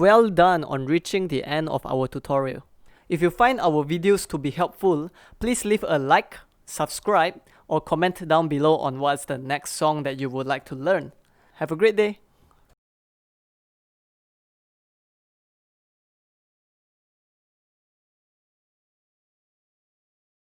Well done on reaching the end of our tutorial. If you find our videos to be helpful, please leave a like, subscribe, or comment down below on what's the next song that you would like to learn. Have a great day!